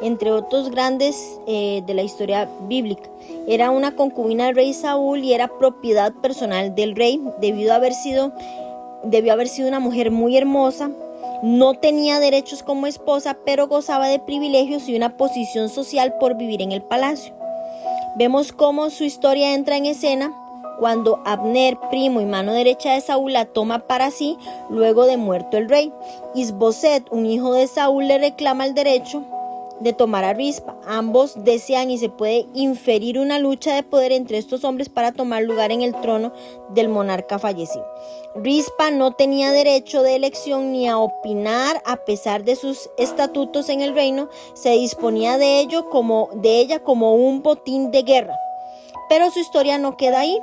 entre otros grandes de la historia bíblica. Era una concubina del rey Saúl y era propiedad personal del rey. Debió haber sido una mujer muy hermosa. No tenía derechos como esposa, pero gozaba de privilegios y una posición social por vivir en el palacio. Vemos cómo su historia entra en escena cuando Abner, primo y mano derecha de Saúl, la toma para sí luego de muerto el rey. Isboset, un hijo de Saúl, le reclama el derecho de tomar a Rispa. Ambos desean y se puede inferir una lucha de poder entre estos hombres para tomar lugar en el trono del monarca fallecido. Rispa no tenía derecho de elección ni a opinar a pesar de sus estatutos en el reino. Se disponía de ella como un botín de guerra. Pero su historia no queda ahí.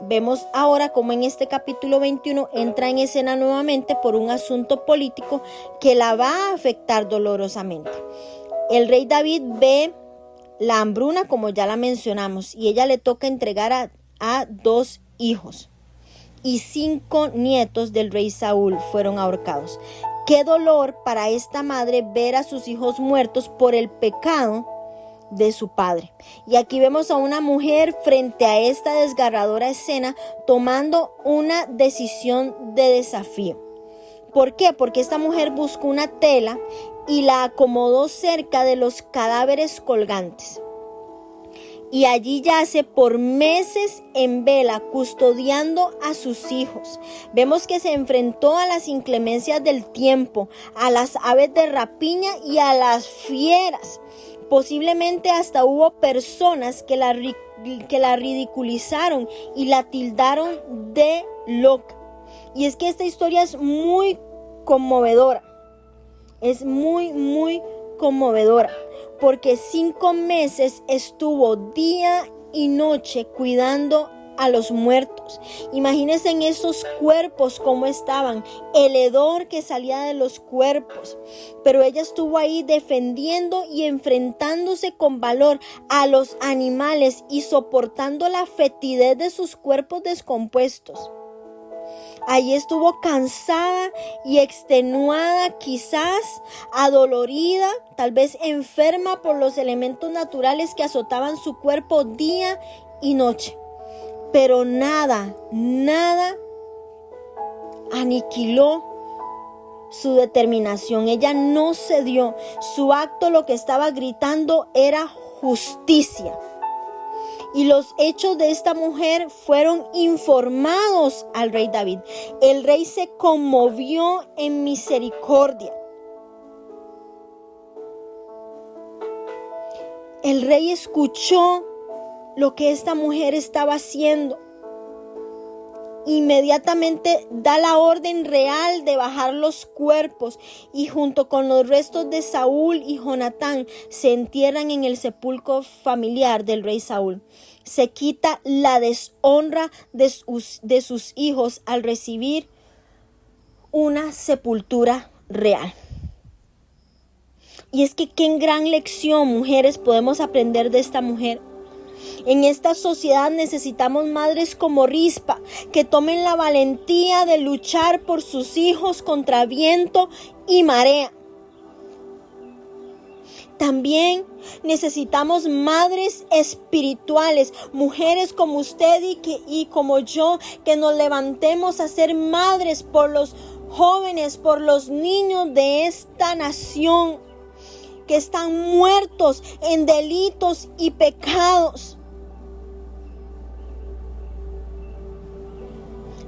Vemos ahora cómo en este capítulo 21 entra en escena nuevamente por un asunto político que la va a afectar dolorosamente. El rey David ve la hambruna, como ya la mencionamos, y ella le toca entregar a 2 hijos. Y 5 nietos del rey Saúl fueron ahorcados. Qué dolor para esta madre ver a sus hijos muertos por el pecado de su padre. Y aquí vemos a una mujer frente a esta desgarradora escena tomando una decisión de desafío. ¿Por qué? Porque esta mujer buscó una tela y la acomodó cerca de los cadáveres colgantes. Y allí yace por meses en vela, custodiando a sus hijos. Vemos que se enfrentó a las inclemencias del tiempo, a las aves de rapiña y a las fieras. Posiblemente hasta hubo personas que la ridiculizaron y la tildaron de loca. Y es que esta historia es muy conmovedora. Es muy, muy conmovedora. Porque 5 meses estuvo día y noche cuidando a los muertos. Imagínense en esos cuerpos cómo estaban, el hedor que salía de los cuerpos. Pero ella estuvo ahí defendiendo y enfrentándose con valor a los animales y soportando la fetidez de sus cuerpos descompuestos. Allí estuvo cansada y extenuada, quizás adolorida, tal vez enferma por los elementos naturales que azotaban su cuerpo día y noche. Pero nada aniquiló su determinación. Ella no cedió. Su acto lo que estaba gritando era justicia. Y los hechos de esta mujer fueron informados al rey David. El rey se conmovió en misericordia. El rey escuchó lo que esta mujer estaba haciendo. Inmediatamente da la orden real de bajar los cuerpos y junto con los restos de Saúl y Jonatán se entierran en el sepulcro familiar del rey Saúl. Se quita la deshonra de sus hijos al recibir una sepultura real. Y es que qué gran lección, mujeres, podemos aprender de esta mujer. En esta sociedad necesitamos madres como Rispa, que tomen la valentía de luchar por sus hijos contra viento y marea. También necesitamos madres espirituales, mujeres como usted y como yo, que nos levantemos a ser madres por los jóvenes, por los niños de esta nación, que están muertos en delitos y pecados.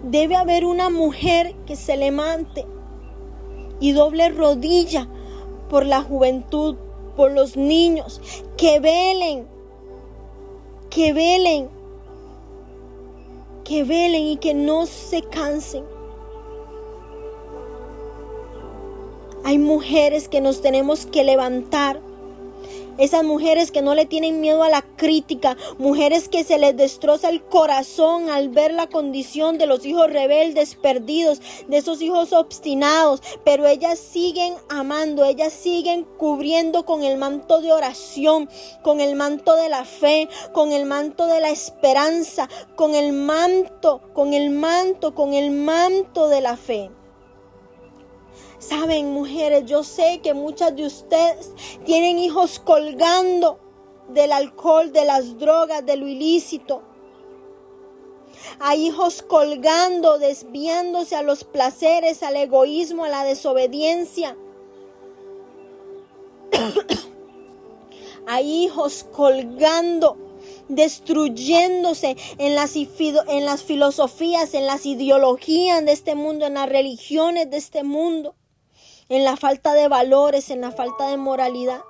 Debe haber una mujer que se levante y doble rodilla por la juventud, por los niños, que velen, que que velen y que no se cansen. Hay mujeres que nos tenemos que levantar. Esas mujeres que no le tienen miedo a la crítica, mujeres que se les destroza el corazón al ver la condición de los hijos rebeldes, perdidos, de esos hijos obstinados, pero ellas siguen amando, ellas siguen cubriendo con el manto de oración, con el manto de la fe, con el manto de la esperanza, con el manto de la fe. Saben, mujeres, yo sé que muchas de ustedes tienen hijos colgando del alcohol, de las drogas, de lo ilícito. Hay hijos colgando, desviándose a los placeres, al egoísmo, a la desobediencia. Hay hijos colgando, destruyéndose en las filosofías, en las ideologías de este mundo, en las religiones de este mundo, en la falta de valores, en la falta de moralidad.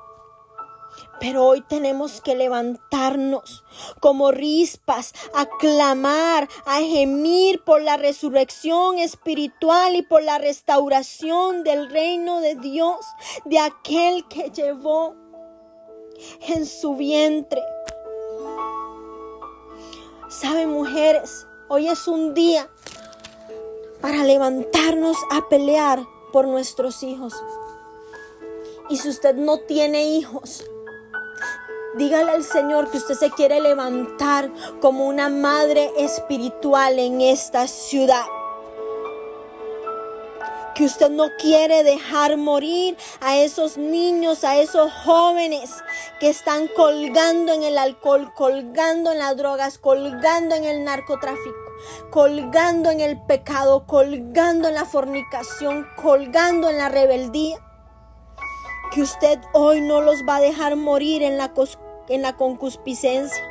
Pero hoy tenemos que levantarnos como rispas, a clamar, a gemir por la resurrección espiritual y por la restauración del reino de Dios, de aquel que llevó en su vientre. Saben, mujeres, hoy es un día para levantarnos a pelear por nuestros hijos. Y si usted no tiene hijos, dígale al Señor que usted se quiere levantar como una madre espiritual en esta ciudad. Que usted no quiere dejar morir a esos niños, a esos jóvenes que están colgando en el alcohol, colgando en las drogas, colgando en el narcotráfico, colgando en el pecado, colgando en la fornicación, colgando en la rebeldía. Que usted hoy no los va a dejar morir en la concupiscencia.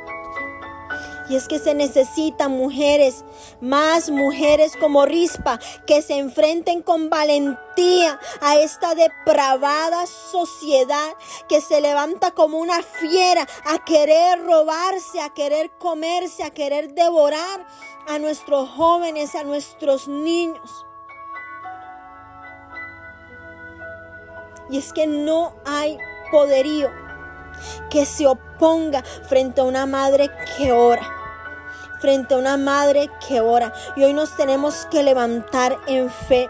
Y es que se necesitan mujeres, más mujeres como Rispa, que se enfrenten con valentía a esta depravada sociedad que se levanta como una fiera a querer robarse, a querer comerse, a querer devorar a nuestros jóvenes, a nuestros niños. Y es que no hay poderío que se oponga frente a una madre que ora. Frente a una madre que ora. Y hoy nos tenemos que levantar en fe.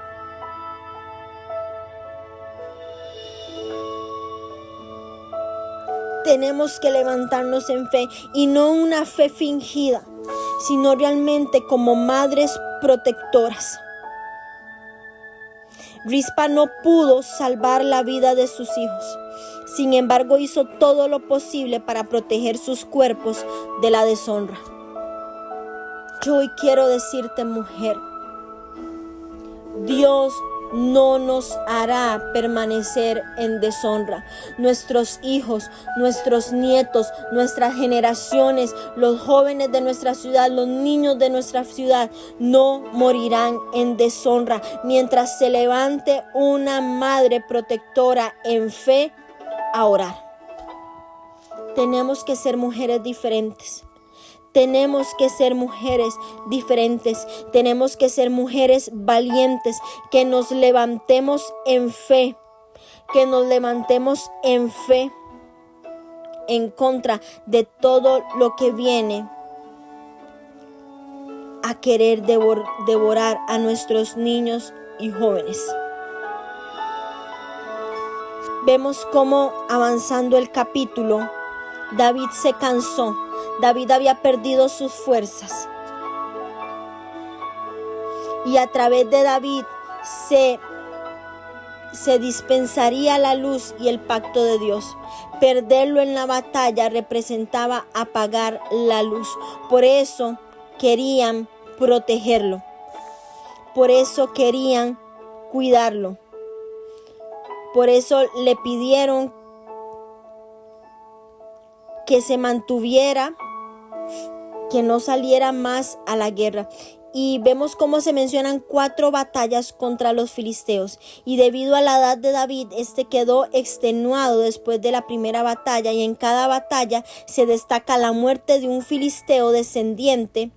Tenemos que levantarnos en fe. Y no una fe fingida, sino realmente como madres protectoras. Rispa no pudo salvar la vida de sus hijos. Sin embargo, hizo todo lo posible para proteger sus cuerpos de la deshonra. Yo hoy quiero decirte, mujer, Dios no nos hará permanecer en deshonra. Nuestros hijos, nuestros nietos, nuestras generaciones, los jóvenes de nuestra ciudad, los niños de nuestra ciudad no morirán en deshonra mientras se levante una madre protectora en fe a orar. Tenemos que ser mujeres diferentes. Tenemos que ser mujeres diferentes, tenemos que ser mujeres valientes, que nos levantemos en fe, en contra de todo lo que viene a querer devorar a nuestros niños y jóvenes. Vemos cómo avanzando el capítulo, David se cansó. David había perdido sus fuerzas. Y a través de David se dispensaría la luz y el pacto de Dios. Perderlo en la batalla representaba apagar la luz. Por eso querían protegerlo. Por eso querían cuidarlo. Por eso le pidieron que se mantuviera, que no saliera más a la guerra. Y vemos cómo se mencionan 4 batallas contra los filisteos. Y debido a la edad de David, quedó extenuado después de la primera batalla. Y en cada batalla se destaca la muerte de un filisteo descendiente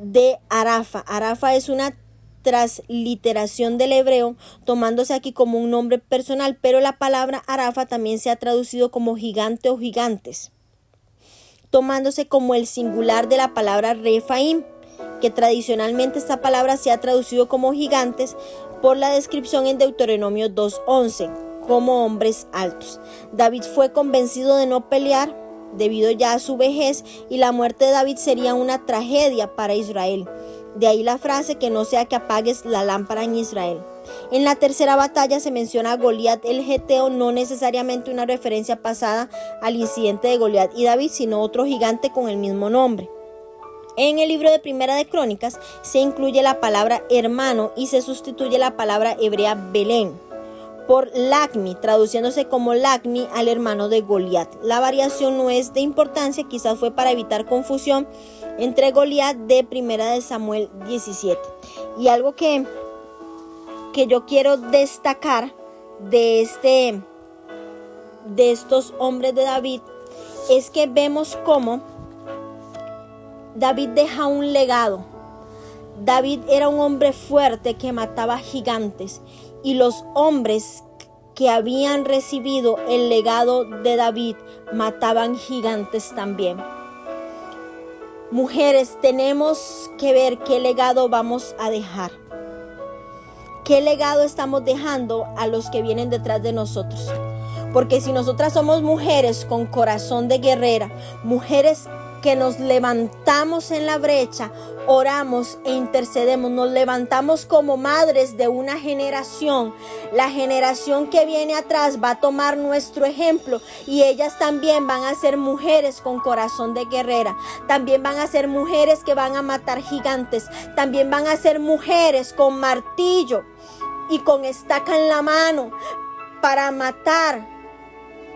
de Arafa. Arafa es una transliteración del hebreo, tomándose aquí como un nombre personal, pero la palabra Arafa también se ha traducido como gigante o gigantes, tomándose como el singular de la palabra Refaim, que tradicionalmente esta palabra se ha traducido como gigantes por la descripción en Deuteronomio 2:11 como hombres altos. David fue convencido de no pelear debido ya a su vejez, y la muerte de David sería una tragedia para Israel. De ahí la frase: que no sea que apagues la lámpara en Israel. En la tercera batalla se menciona a Goliat el geteo, no necesariamente una referencia pasada al incidente de Goliat y David, sino otro gigante con el mismo nombre. En el libro de Primera de Crónicas se incluye la palabra hermano y se sustituye la palabra hebrea Belén por Lacmi, traduciéndose como Lacmi al hermano de Goliat. La variación no es de importancia, quizás fue para evitar confusión entre Goliat de Primera de Samuel 17. Y algo que yo quiero destacar de estos hombres de David es que vemos cómo David deja un legado. David era un hombre fuerte que mataba gigantes, y los hombres que habían recibido el legado de David mataban gigantes también. Mujeres, tenemos que ver qué legado vamos a dejar. ¿Qué legado estamos dejando a los que vienen detrás de nosotros? Porque si nosotras somos mujeres con corazón de guerrera, mujeres que nos levantamos en la brecha, oramos e intercedemos, nos levantamos como madres de una generación, la generación que viene atrás va a tomar nuestro ejemplo, y ellas también van a ser mujeres con corazón de guerrera, también van a ser mujeres que van a matar gigantes, también van a ser mujeres con martillo y con estaca en la mano para matar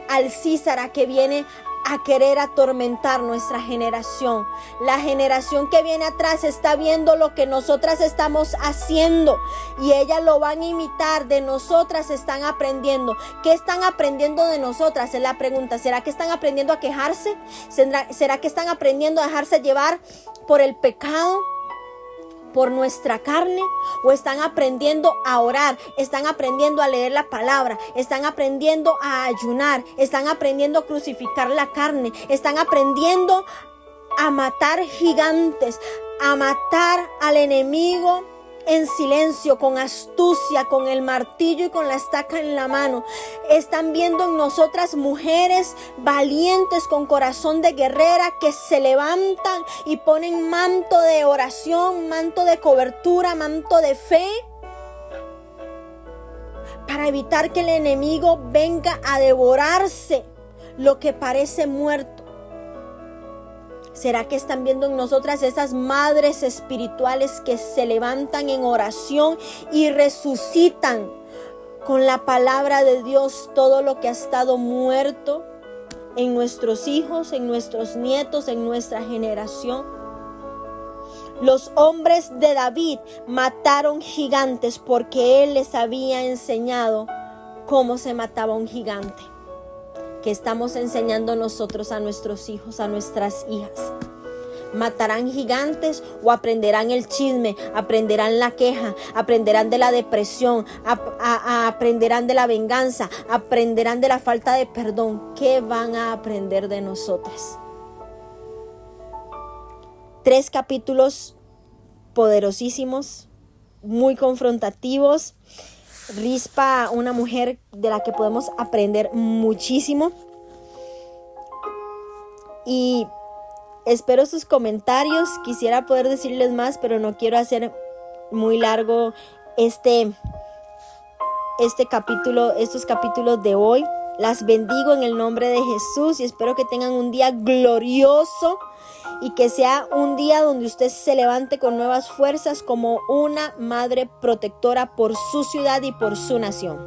al Císara que viene a querer atormentar nuestra generación. La generación que viene atrás está viendo lo que nosotras estamos haciendo y ellas lo van a imitar. De nosotras están aprendiendo. ¿Qué están aprendiendo de nosotras? Es la pregunta. ¿Será que están aprendiendo a quejarse? ¿Será que están aprendiendo a dejarse llevar por el pecado, por nuestra carne? ¿O están aprendiendo a orar? ¿Están aprendiendo a leer la palabra? ¿Están aprendiendo a ayunar? ¿Están aprendiendo a crucificar la carne? ¿Están aprendiendo a matar gigantes, a matar al enemigo en silencio, con astucia, con el martillo y con la estaca en la mano? Están viendo en nosotras mujeres valientes con corazón de guerrera que se levantan y ponen manto de oración, manto de cobertura, manto de fe, para evitar que el enemigo venga a devorarse lo que parece muerto. ¿Será que están viendo en nosotras esas madres espirituales que se levantan en oración y resucitan con la palabra de Dios todo lo que ha estado muerto en nuestros hijos, en nuestros nietos, en nuestra generación? Los hombres de David mataron gigantes porque él les había enseñado cómo se mataba un gigante. ¿Qué estamos enseñando nosotros a nuestros hijos, a nuestras hijas? ¿Matarán gigantes o aprenderán el chisme, aprenderán la queja, aprenderán de la depresión, aprenderán de la venganza, aprenderán de la falta de perdón? ¿Qué van a aprender de nosotras? 3 capítulos poderosísimos, muy confrontativos. Rispa, una mujer de la que podemos aprender muchísimo. Y espero sus comentarios. Quisiera poder decirles más, pero no quiero hacer muy largo estos capítulos de hoy. Las bendigo en el nombre de Jesús y espero que tengan un día glorioso y que sea un día donde usted se levante con nuevas fuerzas como una madre protectora por su ciudad y por su nación.